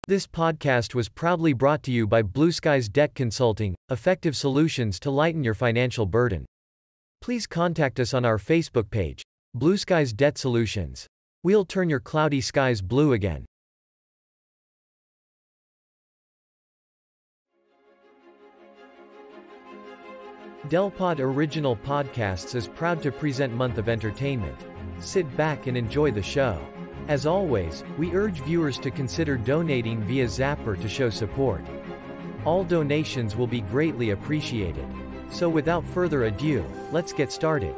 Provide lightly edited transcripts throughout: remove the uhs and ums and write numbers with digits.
This podcast was proudly brought to you by Blue Skies Debt Consulting, effective solutions to lighten your financial burden. Please contact us on our Facebook page, Blue Skies Debt Solutions. We'll turn your cloudy skies blue again. Delpod Original Podcasts is proud to present Month of Entertainment. Sit back and enjoy the show. As always, we urge viewers to consider donating via Zapper to show support. All donations will be greatly appreciated. So without further ado, let's get started.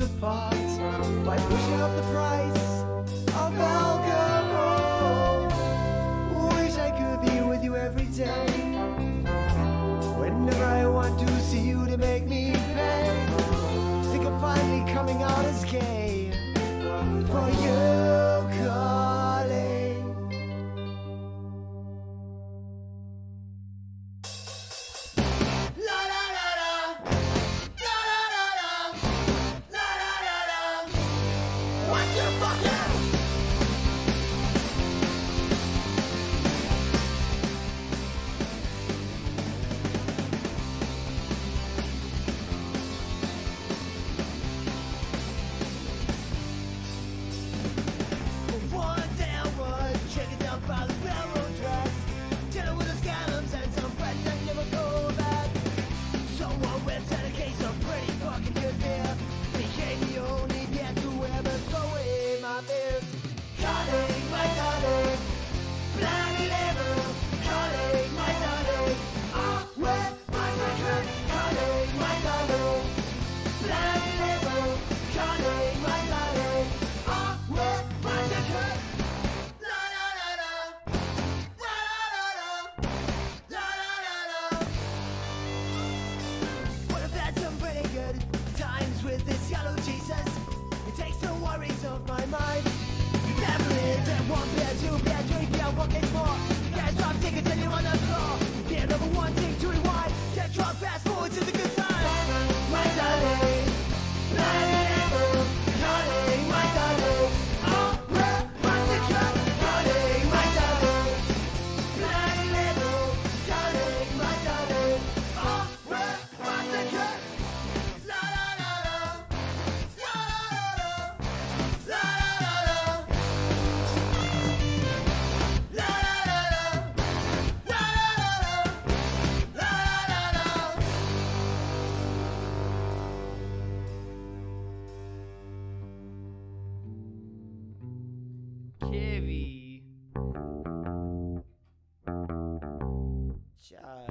Apart by pushing up the price of alcohol. Wish I could be with you every day. Whenever I want to see you to make me pay. Think I'm finally coming out as gay for you calling. With this yellow Jesus, it takes the worries off my mind. Never lived at 1 beer, 2 beer, 3 beer, what can more? Can't stop tickets and you're on the floor. Beer number 1, thing to rewind. Can't try fast forward to the good time. My darling, darling, my darling. Oh, where my secret? Darling, my darling. Darling, my darling. Oh, where my secret? Kevy. Ciao.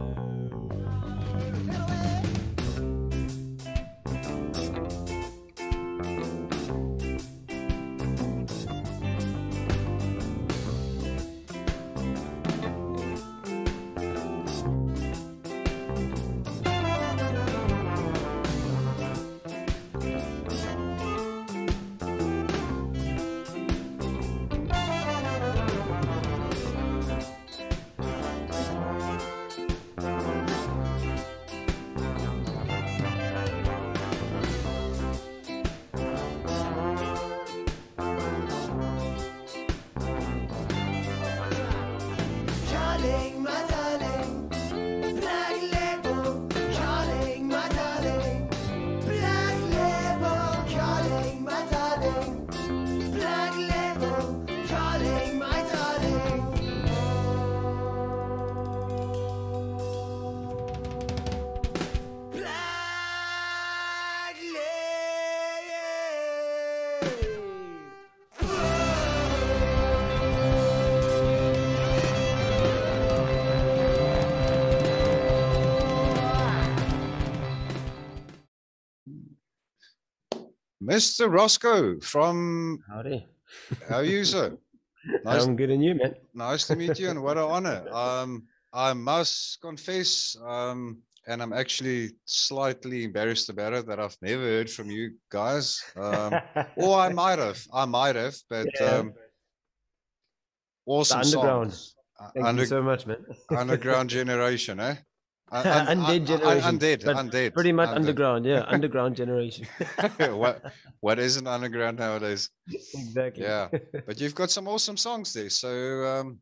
Mr. Roscoe from... Howdy. How are you, sir? Nice, I'm good, and you, man? nice to meet you, and what an honor. I must confess, and I'm actually slightly embarrassed about it, that I've never heard from you guys. Or I might have, but Yeah. awesome The underground. songs. Thank you so much, man. Underground Generation, eh? Undead Generation. Undead. Pretty much Undead. underground, yeah. Underground Generation. what is an underground nowadays? Exactly. Yeah, but you've got some awesome songs there. So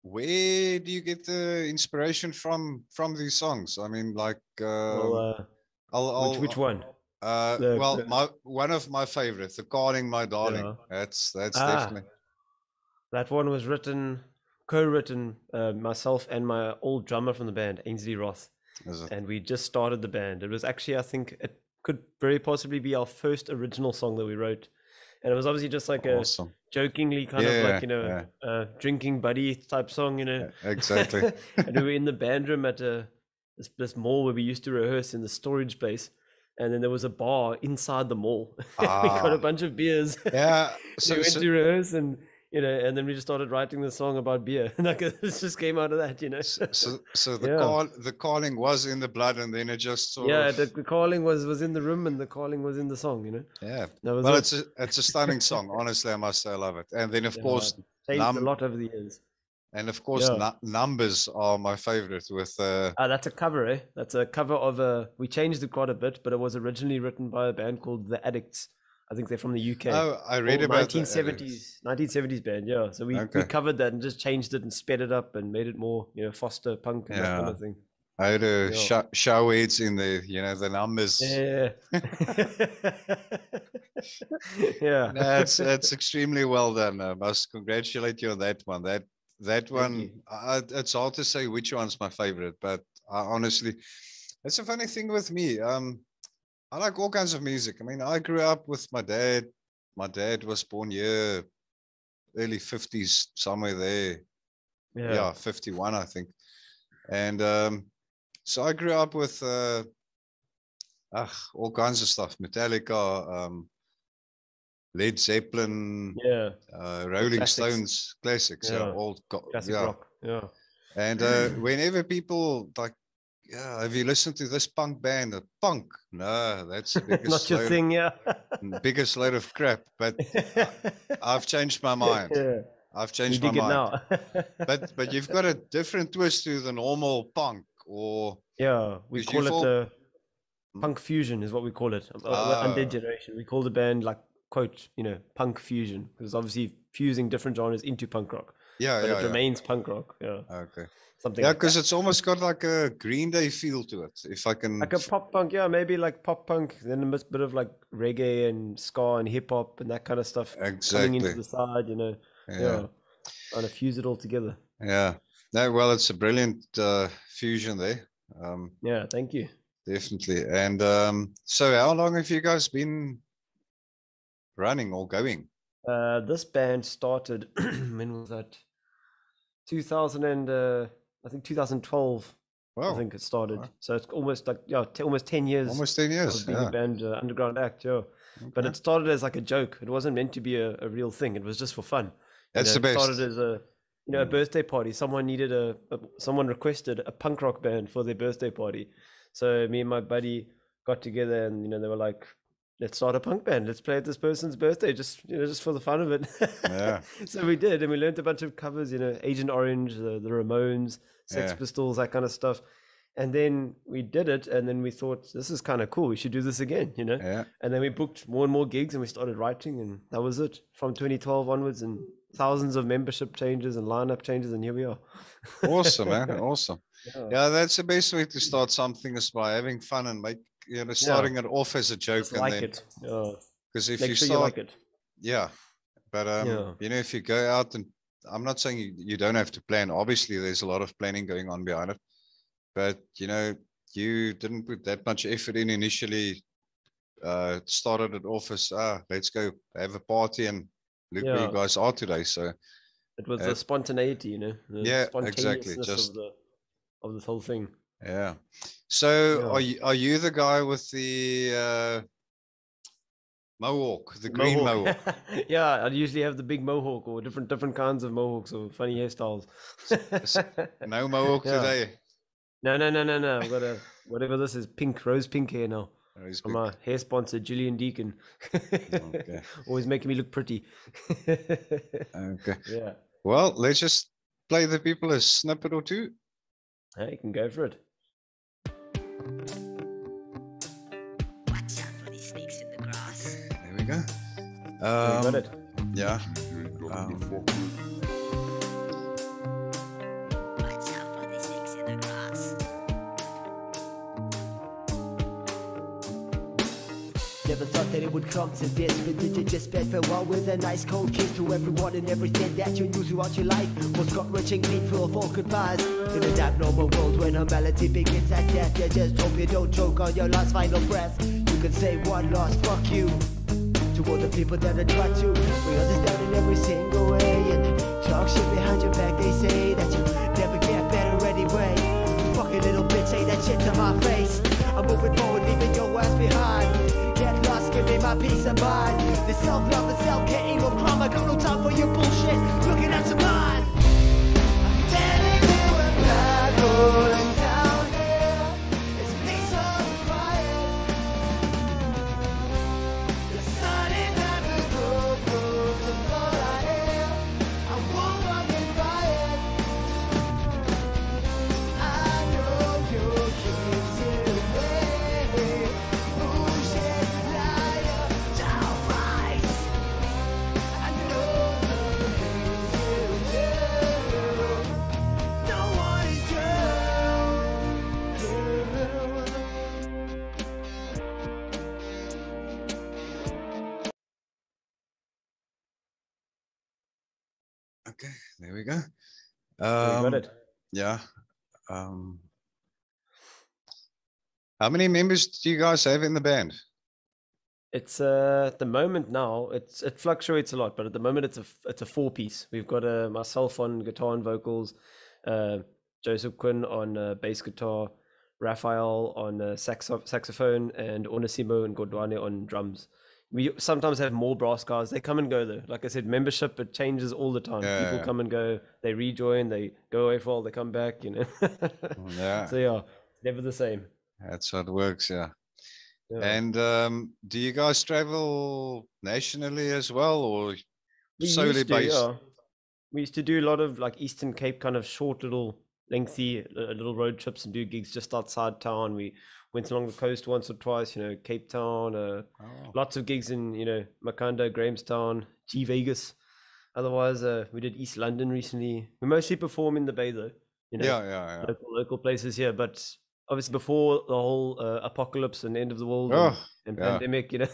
where do you get the inspiration from these songs? I mean, like Well, which one? one of my favorites, "The Calling My Darling." Yeah. That's definitely. That one was co-written, myself and my old drummer from the band, Ainsley Roth. And we just started the band. It was actually, I think it could very possibly be our first original song that we wrote. And it was obviously just like awesome. A jokingly kind of like, drinking buddy type song, Exactly. And we were in the band room at this mall where we used to rehearse in the storage space. And then there was a bar inside the mall. We got a bunch of beers. Yeah. So we went to rehearse and then we just started writing the song about beer. Like it just came out of that, So the calling was in the blood, and then it just sort of... the calling was in the room, and the calling was in the song, Yeah. Well, it's a stunning song. Honestly, I must say I love it. And then of course, changed a lot over the years. And of course, Numbers are my favorite. With that's a cover, eh? That's a cover of we changed it quite a bit, but it was originally written by a band called The Addicts. I think they're from the UK. Oh, I read about 1970s band, yeah. So we covered that and just changed it and sped it up and made it more, Foster punk and that kind of thing. I had a showerheads in there, the Numbers. Yeah. Yeah. That's extremely well done. I must congratulate you on that one. That one, it's hard to say which one's my favorite, but honestly, it's a funny thing with me. I like all kinds of music. I mean, I grew up with my dad. My dad was born here, early 50s, somewhere there. Yeah, 51, I think. And so I grew up with all kinds of stuff. Metallica, Led Zeppelin, Rolling Stones, classics, old classic rock. Yeah. And whenever people like, have you listened to this punk band? Punk? No, that's the biggest not your thing, biggest load of crap. But I've changed my mind. Yeah. I've changed my mind. but you've got a different twist to the normal punk, or we call it punk fusion, is what we call it. Undead Generation. We call the band like quote, punk fusion, because obviously fusing different genres into punk rock. But it remains punk rock. Yeah. Okay. Something. Yeah, because it's almost got like a Green Day feel to it. If I can. Like a pop punk, maybe like pop punk, then a bit of like reggae and ska and hip hop and that kind of stuff coming into the side, trying to fuse it all together. Yeah. No, well, it's a brilliant fusion there. Yeah, thank you. Definitely. And so how long have you guys been running or going? This band started, when was that? 2012. Wow. I think it started. Wow. So it's almost like almost 10 years. Almost 10 years. Of being a band, underground act. Yeah. Okay. But it started as like a joke. It wasn't meant to be a real thing. It was just for fun. That's the best. It started as a birthday party. Someone needed someone requested a punk rock band for their birthday party. So me and my buddy got together, and they were like, let's start a punk band. Let's play at this person's birthday, just for the fun of it. Yeah. So we did, and we learned a bunch of covers. Agent Orange, the Ramones, Sex Pistols, that kind of stuff. And then we did it, and then we thought, this is kind of cool. We should do this again, Yeah. And then we booked more and more gigs, and we started writing, and that was it from 2012 onwards, and thousands of membership changes and lineup changes, and here we are. Awesome, man. Awesome. Yeah, that's the best way to start something, is by having fun and starting it off as a joke. Just like it. Because if Make you sure start, you like it. Yeah. But if you go out, and I'm not saying you don't have to plan. Obviously, there's a lot of planning going on behind it. But you didn't put that much effort in initially. Started it off as let's go have a party, and look where you guys are today. So it was the spontaneity, exactly, just of this whole thing. Yeah. So are you the guy with the Mohawk, the green mohawk. Yeah, I usually have the big mohawk or different kinds of mohawks or funny hairstyles. No mohawk Yeah. today. No. I've got a whatever this is, rose pink hair now. From my hair sponsor, Gillian Deacon. Okay. Always making me look pretty. Okay. Yeah. Well, let's just play the people a snippet or two. Hey, you can go for it. Watch out for these snakes in the grass. There we go. You got it. Yeah. Watch out for these snakes in the grass. Never thought that it would come to this, but did you just bid farewell with a nice cold kiss to everyone and everything that you knew throughout your life? Was gut-wrenching, painful of all goodbyes. In an abnormal world when a melody begins at death, you just hope you don't choke on your last final breath. You can say one last fuck you to all the people that I try to bring others down in every single way and talk shit behind your back. They say that you never get better anyway. Fucking little bitch, say that shit to my face. I'm moving forward, leaving your ass behind. Get lost, give me my peace of mind. The self-love, the self-care, ain't no crime. I got no time for your bullshit. Looking at your mind. I'm standing here with blood rolling down here. It's peace of quiet. The sun is at the road, the floor I am. I won't fucking riot. I know you keep still waiting. Bullshit, liar, downright. I know the things you do. No one is Okay, there we go. You got it. Yeah. How many members do you guys have in the band? It's at the moment now it fluctuates a lot, but at the moment it's a 4-piece. We've got myself on guitar and vocals, Joseph Quinn on bass guitar, Raphael on saxophone, and Onesimo and Godwane on drums. We sometimes have more brass guys. They come and go though. Like I said, membership, it changes all the time. Yeah, People yeah. come and go. They rejoin. They go away for a while. They come back. You know. Yeah. So yeah, never the same. That's how it works, yeah. Yeah. And do you guys travel nationally as well, or We solely used to, based? yeah. We used to do a lot of like Eastern Cape kind of short little lengthy little road trips and do gigs just outside town. We went along the coast once or twice, you know, Cape Town, lots of gigs in, you know, Makanda, Grahamstown, G Vegas. Otherwise, we did East London recently. We mostly perform in the Bay though, you know, Yeah. local places here. But obviously before the whole apocalypse and end of the world and yeah. pandemic, you know,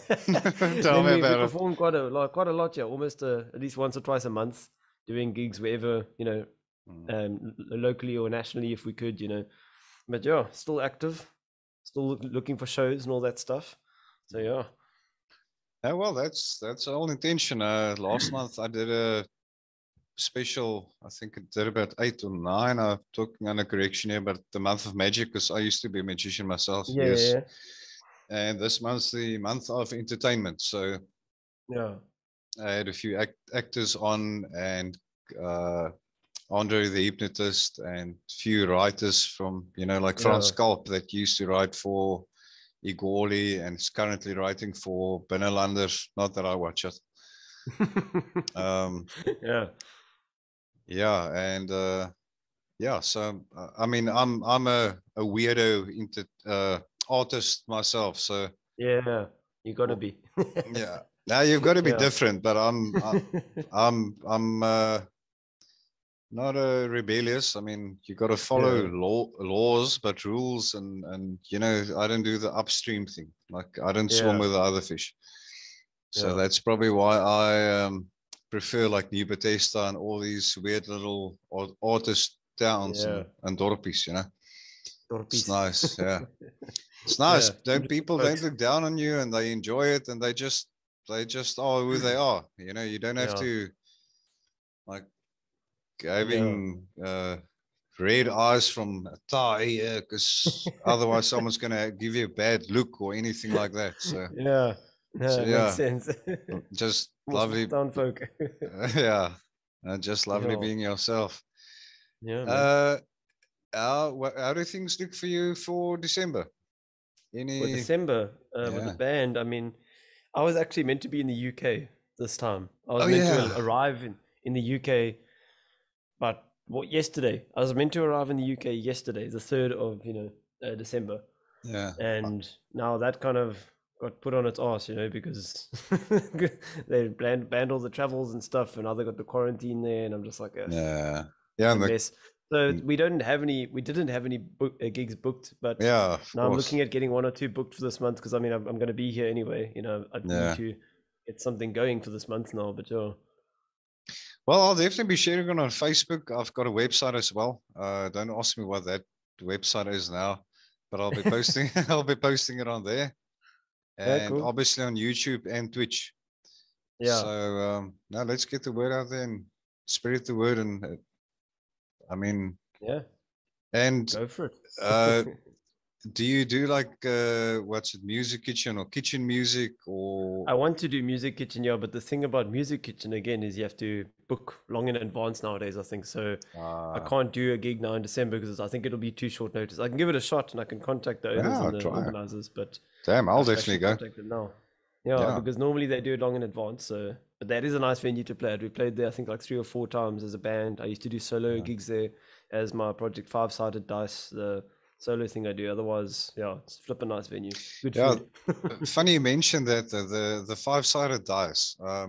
Tell me we about it. performed quite a lot, yeah, almost at least once or twice a month, doing gigs wherever, you know, locally or nationally if we could, you know. But yeah, still active, still looking for shows and all that stuff. So yeah. Yeah, well, that's the whole intention. Last month I did a special, I think it did about 8 or 9. I'm talking under correction here, but the month of magic, because I used to be a magician myself. Yes. Yeah. And this month's the month of entertainment. So Yeah. I had a few actors on, and Andre the Hypnotist, and a few writers from, you know, like Frans Kalp that used to write for Igoli and is currently writing for Binnenlanders. Not that I watch it. Yeah, and so I mean, I'm a weirdo artist myself, so yeah, you gotta be. Yeah, now you've got to be different, but I'm not a rebellious. I mean, you got to follow laws, but rules, and you know, I don't do the upstream thing. Like I don't swim with the other fish. So that's probably why I prefer like New Bethesda and all these weird little artist towns and dorpies, you know. It's nice, yeah. It's nice. People don't look down on you, and they enjoy it, and they just are who they are. You know, you don't have to like having red eyes from a tie, because otherwise someone's gonna give you a bad look or anything like that. So No, So it yeah, makes sense. just More lovely. small town folk. Yeah, just lovely Yeah. being yourself. Yeah, man. How do things look for you for December? For Any? December, with the Yeah. band, I mean, I was actually meant to be in the UK this time. I was Oh meant to yeah. arrive in the UK, but yesterday. I was meant to arrive in the UK yesterday, the 3rd of, December. Yeah. And now that kind of got put on its ass, because they banned all the travels and stuff, and now they got the quarantine there, and I'm just like, Yeah. Yeah. a And mess. So we didn't have any gigs booked, but yeah, of now I'm course. looking at getting 1 or 2 booked for this month, because I mean I'm going to be here anyway. I Yeah. need to get something going for this month now. But yeah, Well, I'll definitely be sharing it on Facebook. I've got a website as well. Don't ask me what that website is now, but I'll be posting. I'll be posting it on there, yeah, and cool. obviously on YouTube and Twitch. Yeah, So now let's get the word out there and spread the word. And I mean, yeah, and go for uh, it. do you do like what's it, music kitchen or kitchen music or? I want to do Music Kitchen, yeah, but the thing about Music Kitchen again is you have to book long in advance nowadays, I think. So I can't do a gig now in December because I think it'll be too short notice. I can give it a shot and I can contact the owners Yeah, and the try it. organizers, but Damn, I I'll have to definitely actually go. contact them now. Yeah, Yeah. because normally they do it long in advance. So, but that is a nice venue to play at. We played there, I think, like 3 or 4 times as a band. I used to do solo gigs there as my project Five Sided Dice, the solo thing I do. Otherwise, yeah, it's flipping nice venue. Good Yeah, food. funny you mentioned that the 5-sided dice. I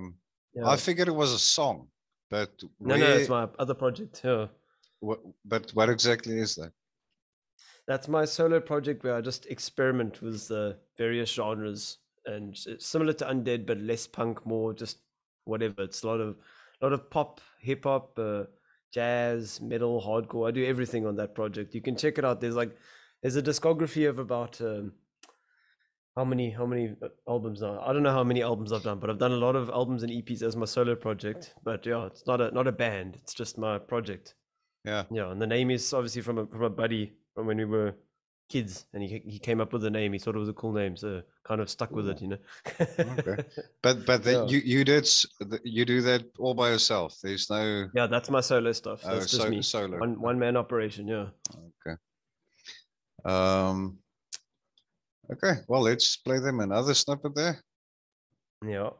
Yeah. figured it was a song, but No, it's my other project. Yeah. what exactly is that? That's my solo project where I just experiment with the various genres, and it's similar to Undead, but less punk, more just whatever. It's a lot of pop, hip hop, jazz, metal, hardcore. I do everything on that project. You can check it out. There's a discography of about how many albums now? I don't know how many albums I've done, but I've done a lot of albums and EPs as my solo project. But yeah, it's not a band. It's just my project. Yeah. Yeah, and the name is obviously from a buddy from when we were kids, and he came up with the name. He thought it was a cool name, so kind of stuck with it, Okay. But Yeah. you you do that all by yourself. There's no Yeah, that's my solo stuff. That's just me. solo. One man operation. Yeah. Okay. Okay. Well, let's play them another snippet there. Yeah.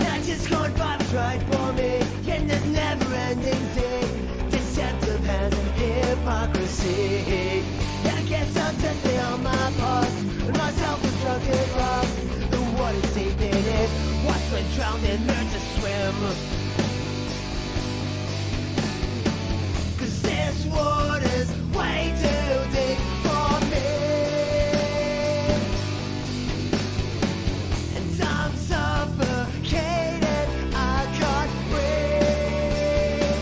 Not just going vibes right for me in this never-ending day. Deceptive hands and hypocrisy. I guess I'm simply on my part. My self-destructive rock. The water's deep in it. Watch when drowned and learn to swim. 'Cause this water's way too deep for me. And I'm suffocated, I can't breathe.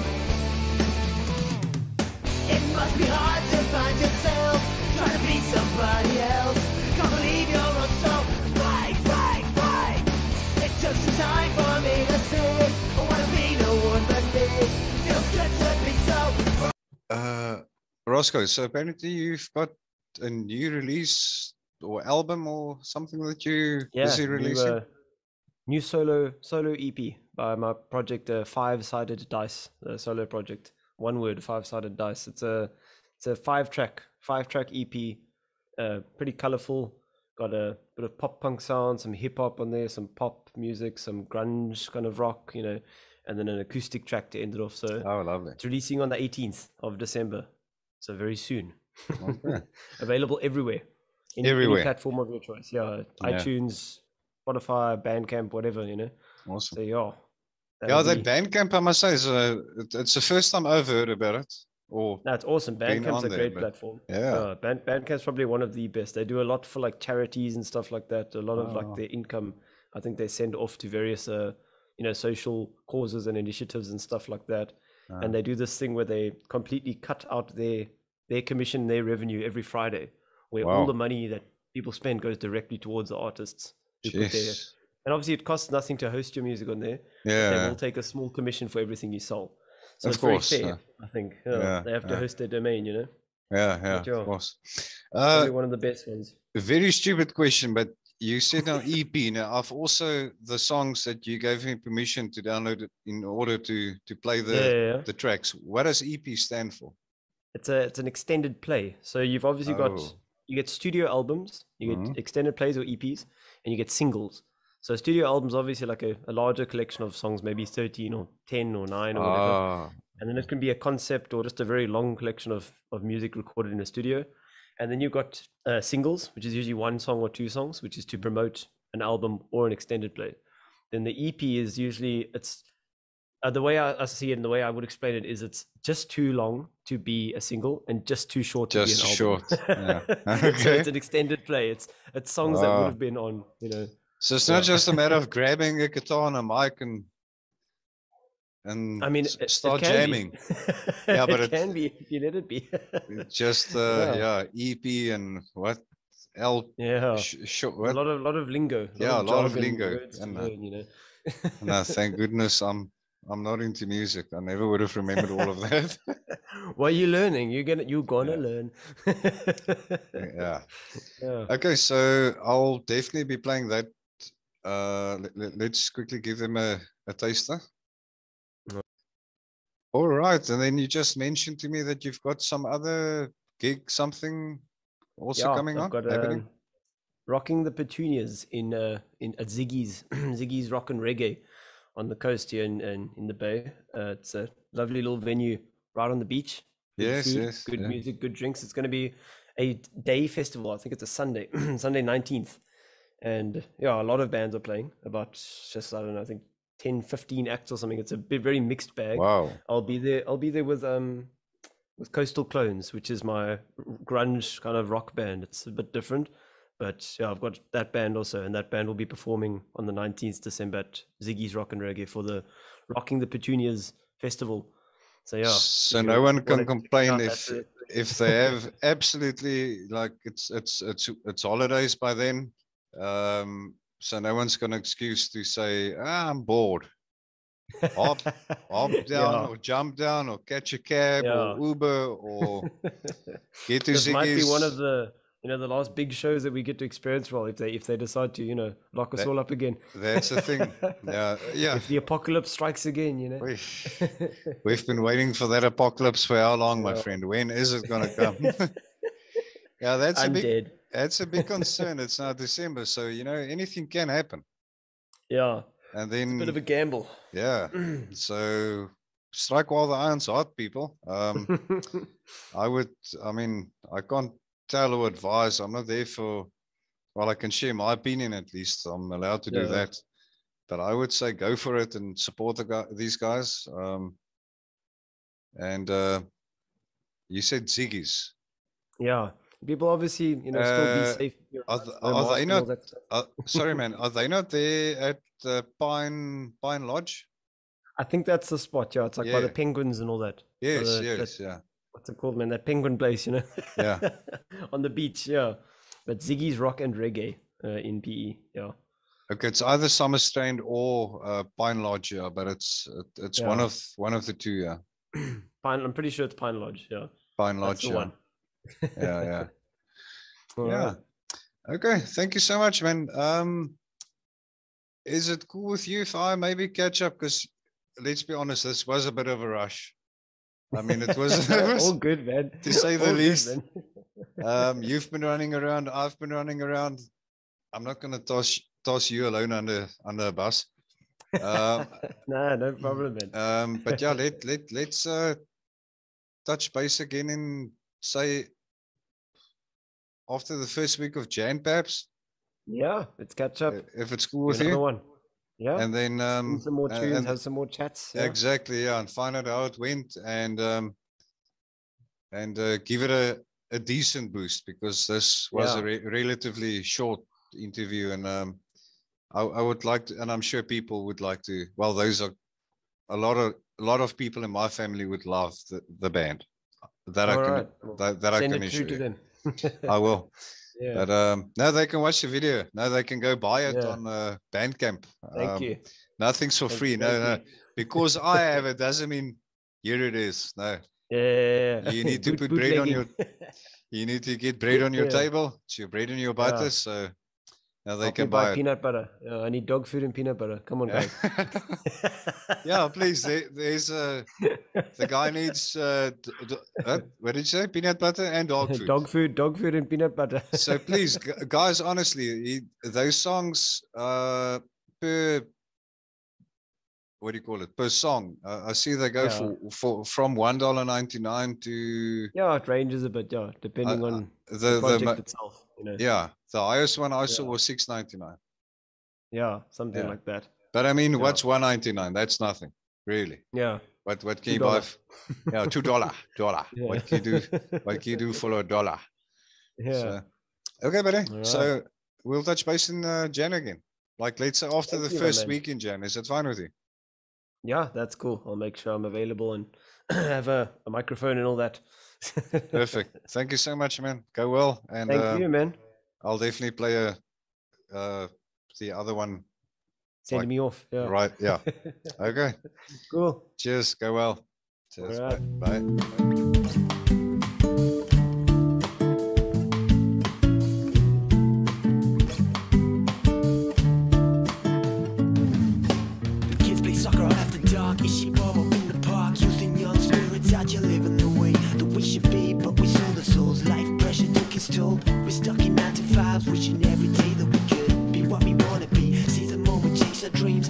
It must be hard to find yourself, trying to be somebody else. Can't believe you're on soul. Fight. It took some time for me to say, I wanna be no one but me. Feels good to be so. Roscoe, so apparently you've got a new release or album or something that you busy releasing? New solo EP by my project, Five Sided Dice, the solo project. One word, Five Sided Dice. It's a 5-track EP. Pretty colorful. Got a bit of pop punk sound, some hip hop on there, some pop music, some grunge kind of rock, and then an acoustic track to end it off. So Oh, lovely. it's releasing on the 18th of December. So very soon. Okay. Available everywhere. Any Everywhere. platform of your choice. Yeah. Yeah. iTunes, Spotify, Bandcamp, whatever, Awesome. So yeah. Yeah, that'll that be- Bandcamp, I must say, it's the first time I've heard about it. or That's awesome. been Bandcamp's on a there, great but platform. yeah. Bandcamp's probably one of the best. They do a lot for like charities and stuff like that. A lot of like Oh, their income, I think they send off to various, social causes and initiatives and stuff like that. And they do this thing where they completely cut out their commission, their revenue every Friday, where all the wow. money that people spend goes directly towards the artists who put their. Jeez. And obviously, it costs nothing to host your music on there, but they will Yeah, take a small commission for everything you sell. So of it's very course. fair, I think. Yeah, They have to yeah, host their domain, yeah, But yeah, of course. probably one of the best ones. A very stupid question, but you said now EP. Now, I've also the songs that you gave me permission to download it in order to play Yeah. the tracks. What does EP stand for? It's an extended play. So you've obviously got Oh, you get studio albums, you mhm. get extended plays or EPs, and you get singles. So studio albums obviously like a larger collection of songs, maybe 13 or 10 or 9 or whatever. Ah, And then it can be a concept or just a very long collection of music recorded in a studio. And then you've got singles, which is usually one song or two songs, which is to promote an album or an extended play. Then the EP is usually the way I see it and the way I would explain it is it's just too long to be a single and just too short to just be an short. album. Yeah. So Okay. it's an extended play. It's songs that would Wow. have been on, So it's Yeah. not just a matter of grabbing a guitar and a mic and I mean, start it can jamming. be. Yeah, but it can be if you let it be. It's just Yeah. EP and what L Yeah. short A what? lot of lingo, Yeah, a lot of jargon, lingo. words to And learn, no, thank goodness I'm not into music. I never would have remembered all of that. What are you learning? You're gonna Yeah. learn. Yeah. Yeah. Okay, so I'll definitely be playing that. Let's quickly give them a taster. All right, and then you just mentioned to me that you've got some other gig, something also coming I've on, got happening. Rocking the Petunias in at Ziggy's Ziggy's Rock and Reggae on the coast here in the Bay. It's a lovely little venue right on the beach. Good Yes, food, yes, good yeah. music, good drinks. It's going to be a day festival. I think it's a Sunday, Sunday 19th. And yeah, a lot of bands are playing. About just, I don't know, I think 10, 15 acts or something. It's a very mixed bag. Wow. I'll be there with Coastal Clones, which is my grunge kind of rock band. It's a bit different, but yeah, I've got that band also, and that band will be performing on the 19th December at Ziggy's Rock and Reggae for the Rocking the Petunias festival. So yeah, So no one can complain if if they have absolutely like it's holidays by then. So no one's got an excuse to say, I'm bored. Hop down or jump down or catch a cab or Uber or get to This might be one of Ziggy's. the last big shows that we get to experience. Well, if they decide to lock us all up again. That's the thing. Yeah. If the apocalypse strikes again, We've been waiting for that apocalypse for how long, my friend? When is it going to come? Yeah, that's a big concern. It's now December, so anything can happen. Yeah. And then it's a bit of a gamble. Yeah. So strike while the iron's hot, people. I can't tell or advise. I'm not there I can share my opinion at least. I'm allowed to do that. But I would say go for it and support these guys. And you said Ziggy's. Yeah. People obviously, still be safe. Are they not? Sorry, man. Are they not there at the Pine Lodge? I think that's the spot. Yeah, it's like by the penguins and all that. Yes, yeah. What's it called, man? That penguin place, Yeah. On the beach, yeah. But Ziggy's Rock and Reggae in PE, yeah. Okay, it's either Summer Strand or Pine Lodge, yeah. But it's one of the two, yeah. I'm pretty sure it's Pine Lodge, yeah. Pine Lodge, that's the one. Yeah. Yeah. Okay, thank you so much, man. Is it cool with you if I maybe catch up? Because let's be honest, this was a bit of a rush. I mean, it was all good, man. To say the least. Good, you've been running around. I've been running around. I'm not going to toss you alone under a bus. No problem, man. But yeah, let's touch base again in say after the first week of Jan, perhaps. Yeah, let's catch up. If it's cool with you. One. Yeah. And then some more tunes, have some more chats. Yeah. Exactly, yeah, and find out how it went. And and give it a decent boost, because this was a relatively short interview, and I would like to, and I'm sure people would like to. Well, those are a lot of people in my family would love the band. That All I can right. that I Send can it through assure to you. them. I will. Yeah. But now they can watch the video. Now they can go buy it Yeah. on Bandcamp. Thank you. Nothing's for free. No. Because I have it doesn't mean here it is. No. Yeah. You need to put bread on your. You need to get bread on your table. It's your bread and your butter. So now they can buy it. Peanut butter. I need dog food and peanut butter. Come on, guys. Yeah, please. There's the guy needs what did you say? Peanut butter and dog food. Dog food and peanut butter. So please, guys, honestly, those songs per, what do you call it, per song, I see they go for from $1.99 to it ranges a bit, depending on the project itself, you know. Yeah, the highest one I saw was $6.99. Yeah, something like that. But I mean, what's $1.99? That's nothing, really. Yeah. What can you buy? Yeah, $2. Yeah. What can you do for $1? Yeah. So, okay, buddy. Right. So we'll touch base in Jan again. Like, let's say after the first week in Jan. Is that fine with you? Yeah, that's cool. I'll make sure I'm available and have a microphone and all that. Perfect. Thank you so much, man. Go well. And thank you, man. I'll definitely play the other one. Send me off. Yeah. Right. Yeah. Okay. Cool. Cheers. Go well. Cheers. Right. Bye. We're stuck in 9 to 5s, wishing every day that we could be what we wanna be. See the moment, chase our dreams.